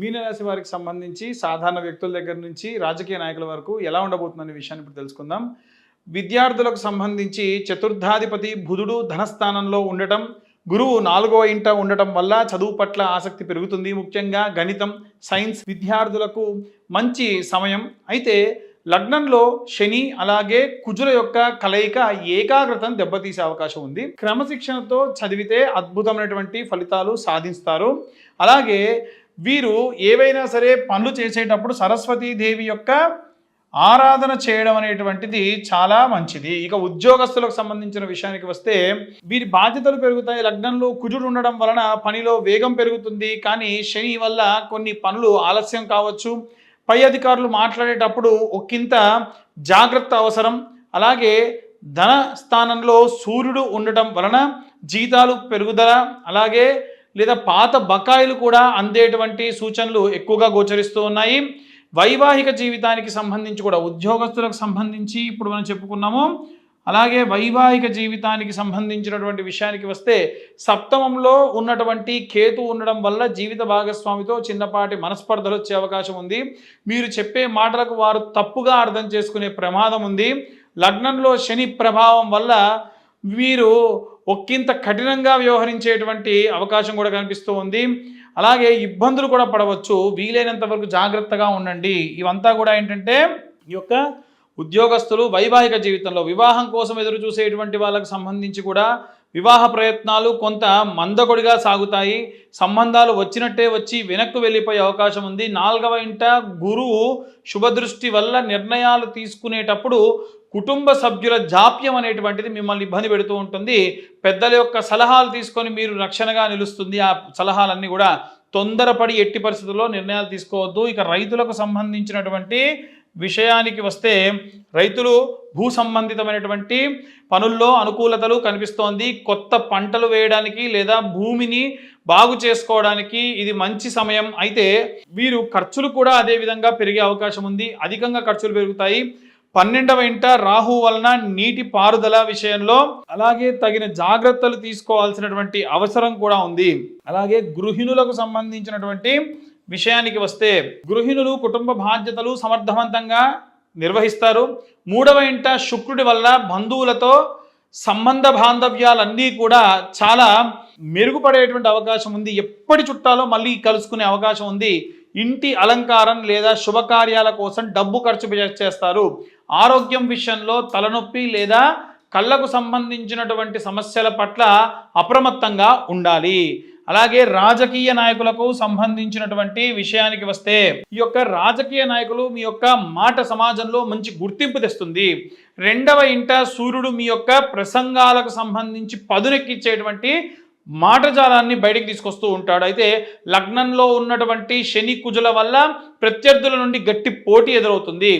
మీనరాశి వారికి సంబంధించి సాధారణ వ్యక్తుల దగ్గర నుంచి రాజకీయ నాయకుల వరకు ఎలా ఉండబోతుందనే విషయాన్ని ఇప్పుడు తెలుసుకుందాం. విద్యార్థులకు సంబంధించి చతుర్థాధిపతి బుధుడు ధనస్థానంలో ఉండటం, గురువు 4వ ఇంట ఉండటం వల్ల చదువు పట్ల ఆసక్తి పెరుగుతుంది. ముఖ్యంగా గణితం, సైన్స్ విద్యార్థులకు మంచి సమయం. అయితే లగ్నంలో శని అలాగే కుజుల యొక్క కలయిక ఏకాగ్రతను దెబ్బతీసే అవకాశం ఉంది. క్రమశిక్షణతో చదివితే అద్భుతమైనటువంటి ఫలితాలు సాధిస్తారు. అలాగే వీరు ఏవైనా సరే పనులు చేసేటప్పుడు సరస్వతీదేవి యొక్క ఆరాధన చేయడం అనేటువంటిది చాలా మంచిది. ఇక ఉద్యోగస్తులకు సంబంధించిన విషయానికి వస్తే వీరి బాధ్యతలు పెరుగుతాయి. లగ్నంలో కుజుడు ఉండడం వలన పనిలో వేగం పెరుగుతుంది. కానీ శని వల్ల కొన్ని పనులు ఆలస్యం కావచ్చు. పై అధికారులు మాట్లాడేటప్పుడు ఒకంత జాగ్రత్త అవసరం. అలాగే ధన స్థానంలో సూర్యుడు ఉండటం వలన జీతాలు పెరుగుదల, అలాగే లేదా పాత బకాయిలు కూడా అందేటువంటి సూచనలు ఎక్కువగా గోచరిస్తూ ఉన్నాయి. వైవాహిక జీవితానికి సంబంధించి కూడా ఉద్యోగస్తులకు సంబంధించి ఇప్పుడు మనం చెప్పుకున్నాము. అలాగే వైవాహిక జీవితానికి సంబంధించినటువంటి విషయానికి వస్తే సప్తమంలో ఉన్నటువంటి కేతు ఉండడం వల్ల జీవిత భాగస్వామితో చిన్నపాటి మనస్పర్ధలు వచ్చే అవకాశం ఉంది. మీరు చెప్పే మాటలకు వారు తప్పుగా అర్థం చేసుకునే ప్రమాదం ఉంది. లగ్నంలో శని ప్రభావం వల్ల వీరు ఒకంత కఠినంగా వ్యవహరించేటువంటి అవకాశం కూడా కనిపిస్తూ ఉంది. అలాగే ఇబ్బందులు కూడా పడవచ్చు. వీలైనంత వరకు జాగ్రత్తగా ఉండండి. ఇవంతా కూడా ఏంటంటే ఈ యొక్క ఉద్యోగస్తులు వైవాహిక జీవితంలో వివాహం కోసం ఎదురు చూసేటువంటి వాళ్ళకు సంబంధించి కూడా వివాహ ప్రయత్నాలు కొంత మందకొడిగా సాగుతాయి. సంబంధాలు వచ్చినట్టే వచ్చి వెనక్కు వెళ్ళిపోయే అవకాశం ఉంది. 4వ ఇంట గురువు శుభదృష్టి వల్ల నిర్ణయాలు తీసుకునేటప్పుడు కుటుంబ సభ్యుల జాప్యం అనేటువంటిది మిమ్మల్ని ఇబ్బంది పెడుతూ ఉంటుంది. పెద్దల యొక్క సలహాలు తీసుకొని మీరు రక్షణగా నిలుస్తుంది. ఆ సలహాలన్నీ కూడా తొందరపడి ఎట్టి పరిస్థితుల్లో నిర్ణయాలు తీసుకోవద్దు. ఇక రైతులకు సంబంధించినటువంటి విషయానికి వస్తే రైతులు భూ సంబంధితమైనటువంటి పనుల్లో అనుకూలతలు కనిపిస్తోంది. కొత్త పంటలు వేయడానికి లేదా భూమిని బాగు చేసుకోవడానికి ఇది మంచి సమయం. అయితే వీరు ఖర్చులు కూడా అదే విధంగా పెరిగే అవకాశం ఉంది. అధికంగా ఖర్చులు పెరుగుతాయి. 12వ ఇంట రాహు వలన నీటి పారుదల విషయంలో అలాగే తగిన జాగ్రత్తలు తీసుకోవాల్సినటువంటి అవసరం కూడా ఉంది. అలాగే గృహిణులకు సంబంధించినటువంటి విషయానికి వస్తే గృహిణులు కుటుంబ బాధ్యతలు సమర్థవంతంగా నిర్వహిస్తారు. 3వ ఇంట శుక్రుడి వల్ల బంధువులతో సంబంధ బాంధవ్యాలన్నీ కూడా చాలా మెరుగుపడేటువంటి అవకాశం ఉంది. ఎప్పటి చుట్టాలో మళ్ళీ కలుసుకునే అవకాశం ఉంది. ఇంటి అలంకారం లేదా శుభకార్యాల కోసం డబ్బు ఖర్చు చేస్తారు. ఆరోగ్యం విషయంలో తలనొప్పి లేదా కళ్ళకు సంబంధించినటువంటి సమస్యల పట్ల అప్రమత్తంగా ఉండాలి. అలాగే రాజకీయ నాయకులకు సంబంధించినటువంటి విషయానికి వస్తే ఈ యొక్క రాజకీయ నాయకులు మీ యొక్క మాట సమాజంలో మంచి గుర్తింపు తెస్తుంది. 2వ ఇంట సూర్యుడు మీ యొక్క ప్రసంగాలకు సంబంధించి పదునెక్కించేటువంటి మాటజాలాన్ని బయటికి తీసుకొస్తూ ఉంటాడు. అయితే లగ్నంలో ఉన్నటువంటి శని కుజుల వల్ల ప్రత్యర్థుల నుండి గట్టి పోటీ ఎదురవుతుంది.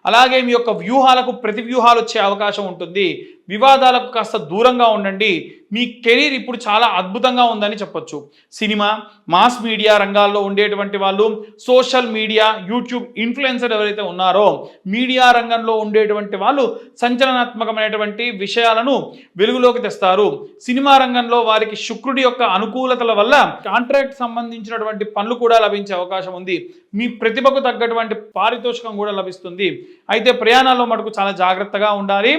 అలాగే మీ యొక్క వ్యూహాలకు ప్రతి వ్యూహాలు వచ్చే అవకాశం ఉంటుంది. వివాదాలకు కాస్త దూరంగా ఉండండి. మీ కెరీర్ ఇప్పుడు చాలా అద్భుతంగా ఉందని చెప్పొచ్చు. సినిమా, మాస్ మీడియా రంగాల్లో ఉండేటువంటి వాళ్ళు, సోషల్ మీడియా, యూట్యూబ్ ఇన్ఫ్లుయెన్సర్ ఎవరైతే ఉన్నారో మీడియా రంగంలో ఉండేటువంటి వాళ్ళు సంచలనాత్మకమైనటువంటి విషయాలను వెలుగులోకి తెస్తారు. సినిమా రంగంలో వారికి శుక్రుడి యొక్క అనుకూలతల వల్ల కాంట్రాక్ట్ సంబంధించినటువంటి పనులు కూడా లభించే అవకాశం ఉంది. మీ ప్రతిభకు తగ్గటువంటి పారితోషికం కూడా లభిస్తుంది. అయితే ప్రయాణాల్లో మటుకు చాలా జాగ్రత్తగా ఉండాలి.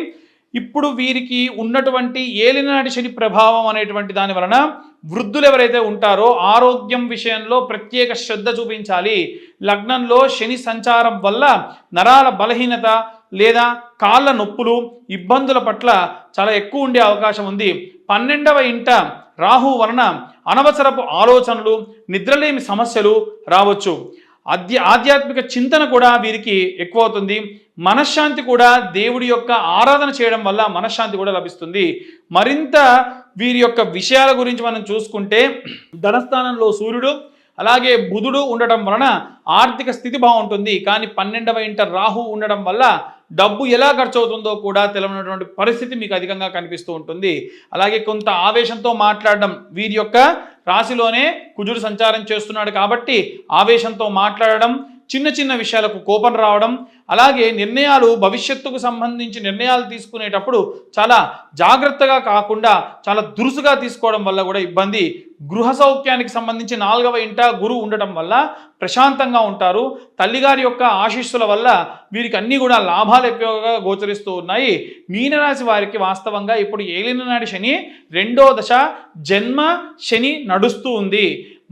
ఇప్పుడు వీరికి ఉన్నటువంటి ఏలినాటి శని ప్రభావం అనేటువంటి దాని వలన వృద్ధులు ఎవరైతే ఉంటారో ఆరోగ్యం విషయంలో ప్రత్యేక శ్రద్ధ చూపించాలి. లగ్నంలో శని సంచారం వల్ల నరాల బలహీనత లేదా కాళ్ళ నొప్పులు, ఇబ్బందుల పట్ల చాలా ఎక్కువ ఉండే అవకాశం ఉంది. 12వ ఇంట రాహు వలన అనవసరపు ఆలోచనలు, నిద్రలేమి సమస్యలు రావచ్చు. ఆధ్యాత్మిక చింతన కూడా వీరికి ఎక్కువ అవుతుంది. మనశ్శాంతి కూడా దేవుడి యొక్క ఆరాధన చేయడం వల్ల మనశ్శాంతి కూడా లభిస్తుంది. మరింత వీరి యొక్క విషయాల గురించి మనం చూసుకుంటే ధనస్థానంలో సూర్యుడు అలాగే బుధుడు ఉండటం వలన ఆర్థిక స్థితి బాగుంటుంది. కానీ 12వ ఇంట రాహు ఉండడం వల్ల డబ్బు ఎలా ఖర్చు అవుతుందో కూడా తెలియనటువంటి పరిస్థితి మీకు అధికంగా కనిపిస్తూ ఉంటుంది. అలాగే కొంత ఆవేశంతో మాట్లాడడం, వీరి యొక్క రాశిలోనే కుజుడు సంచారం చేస్తున్నాడు కాబట్టి ఆవేశంతో మాట్లాడడం, చిన్న చిన్న విషయాలకు కోపం రావడం, అలాగే నిర్ణయాలు భవిష్యత్తుకు సంబంధించి నిర్ణయాలు తీసుకునేటప్పుడు చాలా జాగ్రత్తగా కాకుండా చాలా దురుసుగా తీసుకోవడం వల్ల కూడా ఇబ్బంది. గృహ సౌఖ్యానికి సంబంధించి 4వ ఇంట గురువు ఉండటం వల్ల ప్రశాంతంగా ఉంటారు. తల్లిగారి యొక్క ఆశీస్సుల వల్ల వీరికి అన్నీ కూడా లాభాలు ఎక్కువగా గోచరిస్తూ ఉన్నాయి. మీనరాశి వారికి వాస్తవంగా ఇప్పుడు ఏలినాటి శని 2వ దశ జన్మ శని నడుస్తూ ఉంది.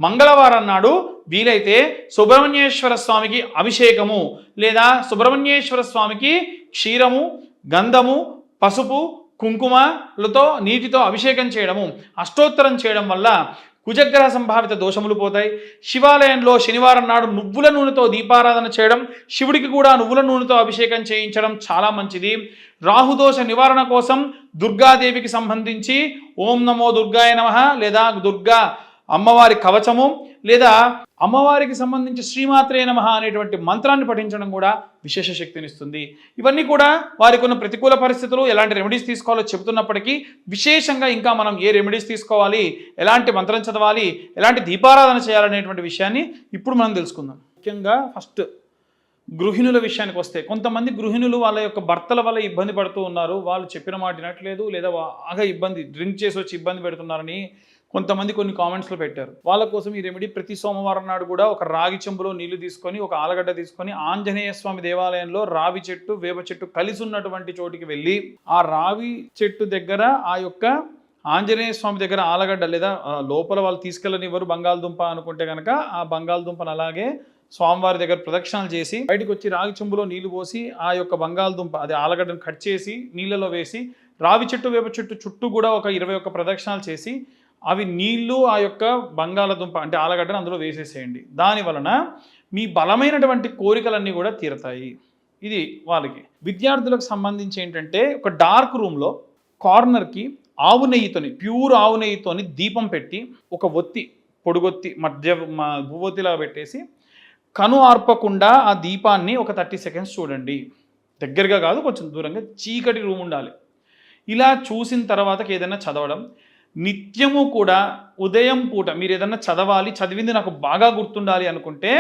మంగళవారం నాడు వీలైతే సుబ్రహ్మణ్యేశ్వర స్వామికి అభిషేకము లేదా సుబ్రహ్మణ్యేశ్వర స్వామికి క్షీరము, గంధము, పసుపు, కుంకుమలతో నీటితో అభిషేకం చేయడము, అష్టోత్తరం చేయడం వల్ల కుజగ్రహ సంభావిత దోషములు పోతాయి. శివాలయంలో శనివారం నాడు నువ్వుల నూనెతో దీపారాధన చేయడం, శివుడికి కూడా నువ్వుల నూనెతో అభిషేకం చేయించడం చాలా మంచిది. రాహుదోష నివారణ కోసం దుర్గాదేవికి సంబంధించి ఓం నమో దుర్గాయ నమః లేదా దుర్గా అమ్మవారి కవచము లేదా అమ్మవారికి సంబంధించి శ్రీమాత్రే నమః అనేటువంటి మంత్రాన్ని పఠించడం కూడా విశేష శక్తినిస్తుంది. ఇవన్నీ కూడా వారికి ఉన్న ప్రతికూల పరిస్థితులు, ఎలాంటి రెమెడీస్ తీసుకోవాలో చెబుతున్నప్పటికీ విశేషంగా ఇంకా మనం ఏ రెమెడీస్ తీసుకోవాలి, ఎలాంటి మంత్రం చదవాలి, ఎలాంటి దీపారాధన చేయాలనేటువంటి విషయాన్ని ఇప్పుడు మనం తెలుసుకుందాం. ముఖ్యంగా ఫస్ట్ గృహిణుల విషయానికి వస్తే, కొంతమంది గృహిణులు వాళ్ళ యొక్క భర్తల వల్ల ఇబ్బంది పడుతూ ఉన్నారు. వాళ్ళు చెప్పిన మాట వినట్లేదు లేదా బాగా ఇబ్బంది డ్రింక్ చేసి వచ్చి ఇబ్బంది పెడుతున్నారని కొంతమంది కొన్ని కామెంట్స్లో పెట్టారు. వాళ్ళ కోసం ఈ రెమెడీ ప్రతి సోమవారం నాడు కూడా ఒక రాగి చెంబులో నీళ్లు తీసుకొని ఒక ఆలగడ్డ తీసుకొని ఆంజనేయ స్వామి దేవాలయంలో రావి చెట్టు వేప చెట్టు కలిసి ఉన్నటువంటి చోటికి వెళ్ళి ఆ రావి చెట్టు దగ్గర ఆ యొక్క ఆంజనేయ స్వామి దగ్గర ఆలగడ్డ లేదా లోపల వాళ్ళు తీసుకెళ్ళనివ్వరు బంగాళదుంప అనుకుంటే కనుక ఆ బంగాళదుంపను అలాగే స్వామివారి దగ్గర ప్రదక్షిణలు చేసి బయటకు వచ్చి రాగి చెంబులో నీళ్లు పోసి ఆ యొక్క బంగాళదుంప అదే ఆలగడ్డను కట్ చేసి నీళ్ళలో వేసి రావి చెట్టు వేప చెట్టు చుట్టూ కూడా ఒక 21 ప్రదక్షిణాలు చేసి అవి నీళ్లు ఆ యొక్క బంగాళదుంప అంటే ఆలగడ్డను అందులో వేసేసేయండి. దాని వలన మీ బలమైనటువంటి కోరికలన్నీ కూడా తీరతాయి. ఇది వాళ్ళకి. విద్యార్థులకు సంబంధించి ఏంటంటే ఒక డార్క్ రూమ్లో కార్నర్కి ఆవు నెయ్యితోని ప్యూర్ ఆవు నెయ్యితోని దీపం పెట్టి ఒక ఒత్తి పొడుగొత్తి మధ్య భూవొత్తిలా పెట్టేసి కను ఆర్పకుండా ఆ దీపాన్ని ఒక 30 సెకండ్స్ చూడండి. దగ్గరగా కాదు, కొంచెం దూరంగా చీకటి రూమ్ ఉండాలి. ఇలా చూసిన తర్వాతకి ఏదైనా చదవడం, నిత్యము కూడా ఉదయం పూట మీరు ఏదన్నా చదవాలి, చదివింది నాకు బాగా గుర్తుండాలి అనుకుంటే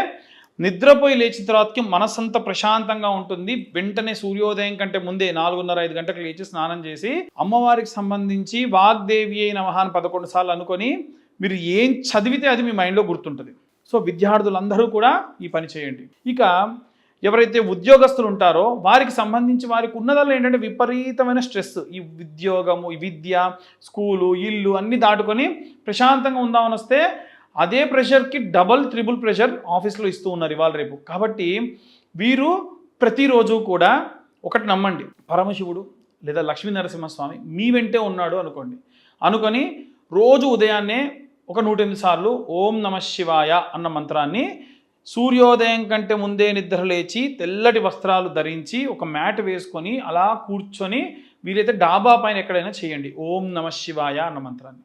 నిద్రపోయి లేచిన తర్వాతకి మనసంతా ప్రశాంతంగా ఉంటుంది. వెంటనే సూర్యోదయం కంటే ముందే 4:30-5 గంటలకు లేచి స్నానం చేసి అమ్మవారికి సంబంధించి వాగ్దేవి అయిన నమః 11 సార్లు అనుకొని మీరు ఏం చదివితే అది మీ మైండ్లో గుర్తుంటుంది. సో విద్యార్థులందరూ కూడా ఈ పని చేయండి. ఇక ఎవరైతే ఉద్యోగస్తులు ఉంటారో వారికి సంబంధించి వారికి ఉన్నదాల్లో ఏంటంటే విపరీతమైన స్ట్రెస్, ఈ ఉద్యోగము, ఈ విద్య, స్కూలు, ఇల్లు అన్నీ దాటుకొని ప్రశాంతంగా ఉందామని వస్తే అదే ప్రెషర్కి డబల్ ట్రిపుల్ ప్రెషర్ ఆఫీస్లో ఇస్తూ ఉన్నారు ఇవాళ రేపు. కాబట్టి వీరు ప్రతిరోజు కూడా ఒకటి నమ్మండి, పరమశివుడు లేదా లక్ష్మీ నరసింహస్వామి మీ వెంటే ఉన్నాడు అనుకొని రోజు ఉదయాన్నే ఒక 108 సార్లు ఓం నమః శివాయ అన్న మంత్రాన్ని సూర్యోదయం కంటే ముందే నిద్ర లేచి తెల్లటి వస్త్రాలు ధరించి ఒక మ్యాట్ వేసుకొని అలా కూర్చొని వీలైతే డాబా పైన ఎక్కడైనా చేయండి ఓం నమః శివాయ అన్న మంత్రాన్ని.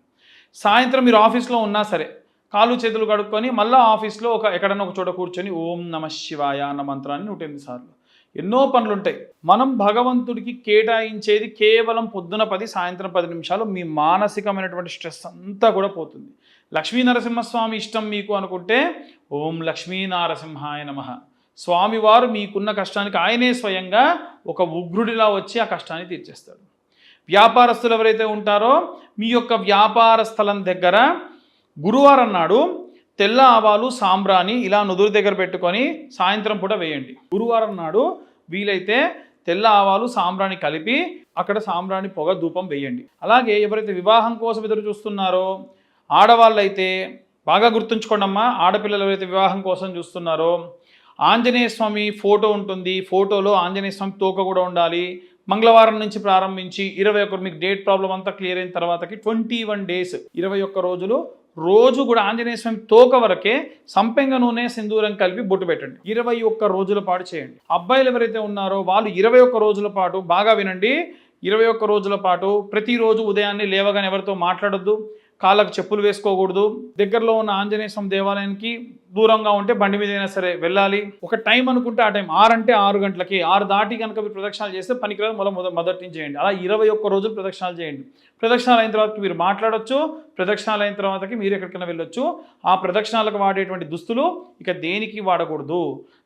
సాయంత్రం మీరు ఆఫీస్లో ఉన్నా సరే కాళ్ళు చేతులు కడుక్కొని మళ్ళీ ఆఫీస్లో ఎక్కడైనా ఒక చోట కూర్చొని ఓం నమః శివాయ అన్న మంత్రాన్ని 108 సార్లు. ఎన్నో పనులుంటాయి. మనం భగవంతుడికి కేటాయించేది కేవలం పొద్దున 10 సాయంత్రం 10 నిమిషాలు. మీ మానసికమైనటువంటి స్ట్రెస్ అంతా కూడా పోతుంది. లక్ష్మీ నరసింహస్వామి ఇష్టం మీకు అనుకుంటే ఓం లక్ష్మీ నారసింహాయ నమః. స్వామివారు మీకున్న కష్టానికి ఆయనే స్వయంగా ఒక ఉగ్రుడిలా వచ్చి ఆ కష్టాన్ని తీర్చేస్తాడు. వ్యాపారస్తులు ఎవరైతే ఉంటారో మీ యొక్క వ్యాపార స్థలం దగ్గర గురువారం నాడు తెల్ల ఆవాలు సాంబ్రాణి ఇలా నుదురు దగ్గర పెట్టుకొని సాయంత్రం పూట వేయండి. గురువారం నాడు వీలైతే తెల్ల ఆవాలు సాంబ్రాణి కలిపి అక్కడ సాంబ్రాణి పొగ ధూపం వేయండి. అలాగే ఎవరైతే వివాహం కోసం ఎదురు చూస్తున్నారో ఆడవాళ్ళు అయితే బాగా గుర్తుంచుకోండి అమ్మా, ఆడపిల్లలు ఎవరైతే వివాహం కోసం చూస్తున్నారో ఆంజనేయ స్వామి ఫోటో ఉంటుంది, ఫోటోలో ఆంజనేయ స్వామి తోక కూడా ఉండాలి. మంగళవారం నుంచి ప్రారంభించి 21 మీకు డేట్ ప్రాబ్లం అంతా క్లియర్ అయిన తర్వాతకి 21 డేస్ 21 రోజులు రోజు కూడా ఆంజనేయ స్వామి తోక వరకే సంపెంగ నూనె సింధూరం కలిపి బొట్టు పెట్టండి. 21 రోజుల పాటు చేయండి. అబ్బాయిలు ఎవరైతే ఉన్నారో వాళ్ళు 21 రోజుల పాటు బాగా వినండి. 21 రోజుల పాటు ప్రతిరోజు ఉదయాన్నే లేవగానే ఎవరితో మాట్లాడొద్దు, కాళ్ళకు చెప్పులు వేసుకోకూడదు, దగ్గరలో ఉన్న ఆంజనేయ స్వామి దేవాలయానికి దూరంగా ఉంటే బండి మీద అయినా సరే వెళ్ళాలి. ఒక టైం అనుకుంటే ఆ టైం 6 అంటే 6 గంటలకి, 6 దాటి కనుక మీరు ప్రదక్షిణాలు చేస్తే పనికిరాదు, మొదటి నుంచి చేయండి. అలా 21 రోజులు ప్రదక్షిణాలు చేయండి. ప్రదక్షిణాలు అయిన తర్వాత మీరు మాట్లాడొచ్చు, ప్రదక్షిణాలు అయిన తర్వాతకి మీరు ఎక్కడికైనా వెళ్ళొచ్చు. ఆ ప్రదక్షిణాలకు వాడేటువంటి దుస్తులు ఇక దేనికి వాడకూడదు,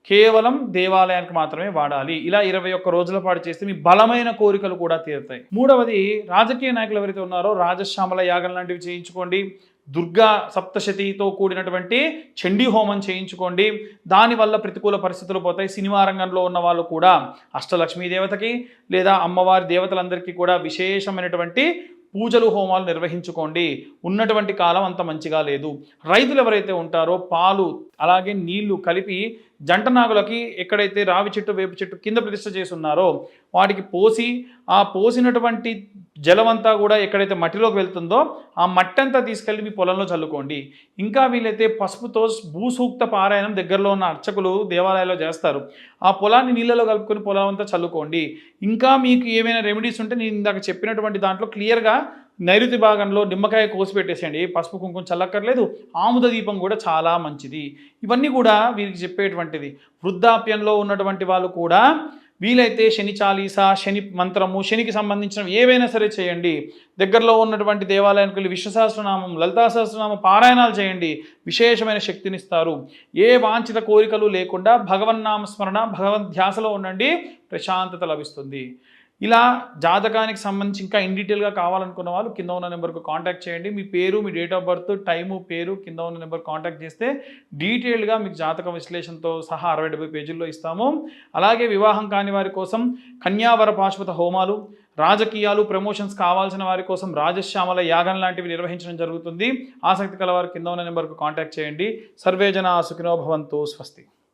కేవలం దేవాలయానికి మాత్రమే వాడాలి. ఇలా 21 రోజుల పాటు చేస్తే మీ బలమైన కోరికలు కూడా తీరుతాయి. మూడవది, రాజకీయ నాయకులు ఎవరైతే ఉన్నారో రాజశ్యామల యాగం లాంటివి చేయించుకోండి. దుర్గా సప్తశతితో కూడినటువంటి చండీ హోమం చేయించుకోండి. దానివల్ల ప్రతికూల పరిస్థితులు పోతాయి. సినిమా రంగంలో ఉన్న వాళ్ళు కూడా అష్టలక్ష్మీ దేవతకి లేదా అమ్మవారి దేవతలందరికీ కూడా విశేషమైనటువంటి పూజలు హోమాలు నిర్వహించుకోండి. ఉన్నటువంటి కాలం అంత మంచిగా లేదు. రైతులు ఎవరైతే ఉంటారో పాలు అలాగే నీళ్లు కలిపి జంట నాగులకి ఎక్కడైతే రావి చెట్టు వేప చెట్టు కింద ప్రతిష్ఠ చేసి ఉన్నారో వాటికి పోసి, ఆ పోసినటువంటి జలమంతా కూడా ఎక్కడైతే మట్టిలోకి వెళ్తుందో ఆ మట్టి అంతా తీసుకెళ్ళి మీ పొలంలో చల్లుకోండి. ఇంకా వీలైతే పసుపుతో భూసూక్త పారాయణం దగ్గరలో ఉన్న అర్చకులు దేవాలయాల్లో చేస్తారు. ఆ పొలాన్ని నీళ్ళలో కలుపుకొని పొలం అంతా చల్లుకోండి. ఇంకా మీకు ఏమైనా రెమెడీస్ ఉంటే నేను ఇందాక చెప్పినటువంటి దాంట్లో క్లియర్గా నైరుతి భాగంలో నిమ్మకాయ కోసి పెట్టేసేయండి. పసుపు కుంకుమ చల్లక్కర్లేదు. ఆముద దీపం కూడా చాలా మంచిది. ఇవన్నీ కూడా వీరికి చెప్పేటువంటిది. వృద్ధాప్యంలో ఉన్నటువంటి వాళ్ళు కూడా వీలైతే శని చాలీసా, శని మంత్రము, శనికి సంబంధించిన ఏవైనా సరే చేయండి. దగ్గరలో ఉన్నటువంటి దేవాలయానికి వెళ్ళి విష్ణు సహస్రనామం, లలితా సహస్రనామం పారాయణాలు చేయండి. విశేషమైన శక్తినిస్తారు. ఏ వాంఛిత కోరికలు లేకుండా భగవన్నామస్మరణ, భగవద్ధ్యాసలో ఉండండి, ప్రశాంతత లభిస్తుంది. ఇలా జాతకానికి సంబంధించి ఇంకా ఇన్ డీటెయిల్గా కావాలనుకున్న వాళ్ళు కింద ఉన్న నెంబర్కు కాంటాక్ట్ చేయండి. మీ పేరు, మీ డేట్ ఆఫ్ బర్త్, టైము, పేరు కింద ఉన్న నెంబర్ కాంటాక్ట్ చేస్తే డీటెయిల్గా మీకు జాతక విశ్లేషణతో సహా 60-70 పేజీల్లో ఇస్తాము. అలాగే వివాహం కాని వారి కోసం కన్యావర పాశుపత హోమాలు, రాజకీయాలు, ప్రమోషన్స్ కావాల్సిన వారి కోసం రాజశ్యామల యాగం లాంటివి నిర్వహించడం జరుగుతుంది. ఆసక్తి కల వారు కింద ఉన్న నెంబర్కు కాంటాక్ట్ చేయండి. సర్వేజన సుఖినో భవంతు. స్వస్తి.